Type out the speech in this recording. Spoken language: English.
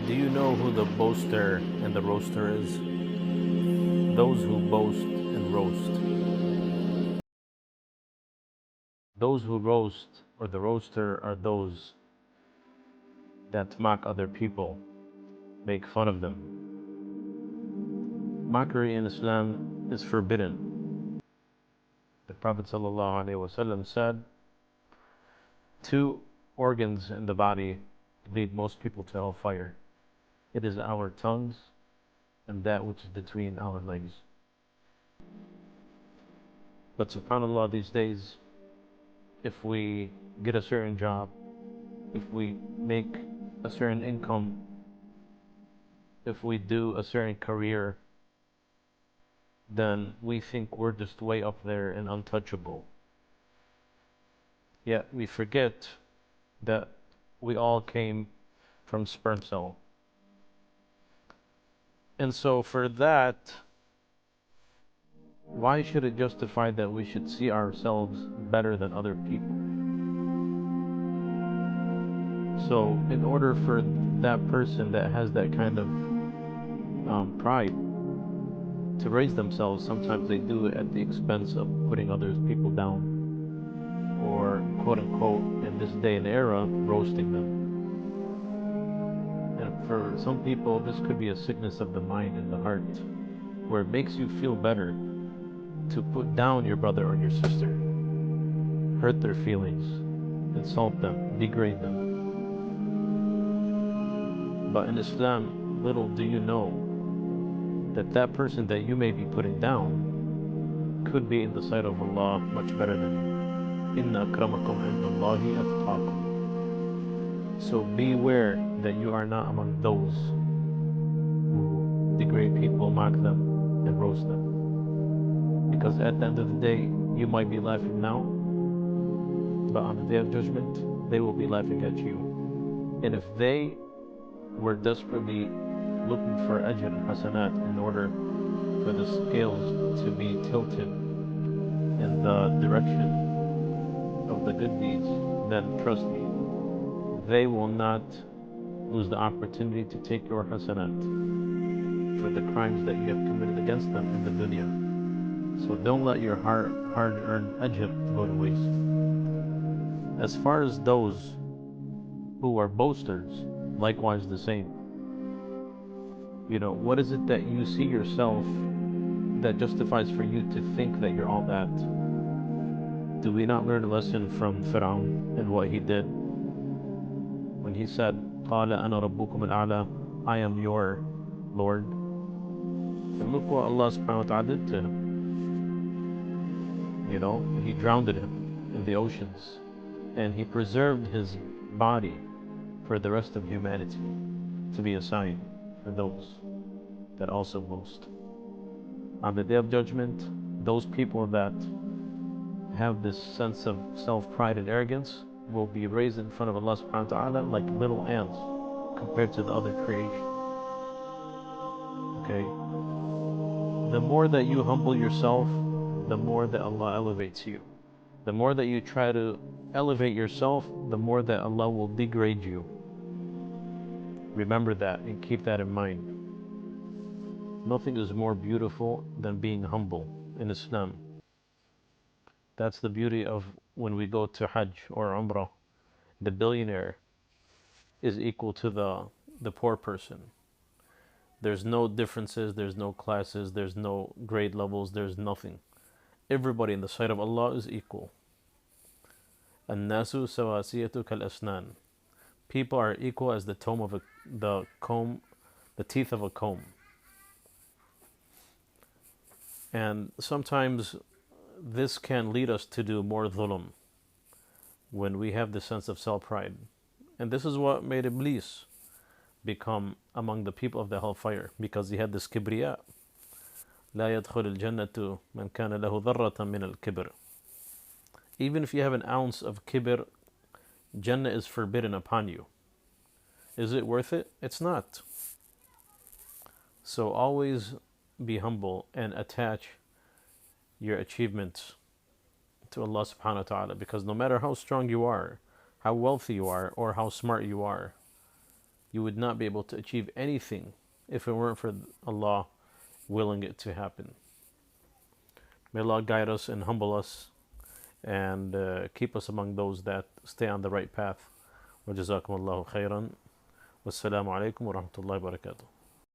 Do you know who the boaster and the roaster is? Those who boast and roast. Those who roast or the roaster are those that mock other people, make fun of them. Mockery in Islam is forbidden. The Prophet ﷺ said, two organs in the body lead most people to hellfire. It is our tongues and that which is between our legs. But subhanAllah, these days, if we get a certain job, if we make a certain income, if we do a certain career, then we think we're just way up there and untouchable. Yet we forget that we all came from sperm cell. And so for that, why should it justify that we should see ourselves better than other people? So in order for that person that has that kind of pride to raise themselves, sometimes they do it at the expense of putting other people down, or quote unquote, in this day and era, roasting them. And for some people, this could be a sickness of the mind and the heart, where it makes you feel better to put down your brother or your sister, hurt their feelings, insult them, degrade them. But in Islam, little do you know that that person that you may be putting down could be in the sight of Allah much better than you. Inna akramakum indallahi atqakum. So beware that you are not among those who degrade people, mock them, and roast them. Because at the end of the day, you might be laughing now, but on the day of judgment, they will be laughing at you. And if they were desperately looking for ajr and hasanat in order for the scales to be tilted in the direction of the good deeds, then trust me, they will not lose the opportunity to take your hasanat for the crimes that you have committed against them in the dunya. So don't let your hard-earned ajr go to waste. As far as those who are boasters, likewise the same. What is it that you see yourself that justifies for you to think that you're all that? Do we not learn a lesson from Fir'aun and what he did when he said, قَالَ أَنَا رَبُّكُمُ الْأَعْلَى, I am your Lord? And look what Allah subhanahu wa ta'ala did to him. He drowned him in the oceans, and he preserved his body for the rest of humanity to be a sign for those that also boast. On the day of judgment, those people that have this sense of self-pride and arrogance will be raised in front of Allah subhanahu wa ta'ala like little ants compared to the other creation. Okay? The more that you humble yourself, the more that Allah elevates you. The more that you try to elevate yourself, the more that Allah will degrade you. Remember that and keep that in mind. Nothing is more beautiful than being humble in Islam. That's the beauty of when we go to Hajj or Umrah. The billionaire is equal to the poor person. There's no differences, there's no classes, there's no grade levels, there's nothing. Everybody in the sight of Allah is equal. الناس سواسية كالأسنان. People are equal as the teeth of a comb. And sometimes this can lead us to do more dhulm when we have this sense of self-pride. And this is what made Iblis become among the people of the hellfire, because he had this kibriya. لا يدخل الجنة من كان له ذرة من الكبر. Even if you have an ounce of kibr, Jannah is forbidden upon you. Is it worth it? It's not. So always be humble and attach your achievements to Allah subhanahu wa ta'ala, because no matter how strong you are, how wealthy you are, or how smart you are, You would not be able to achieve anything if it weren't for Allah willing it to happen. May Allah guide us and humble us and keep us among those that stay on the right path. وجزاكم الله خيرا والسلام عليكم ورحمة الله وبركاته.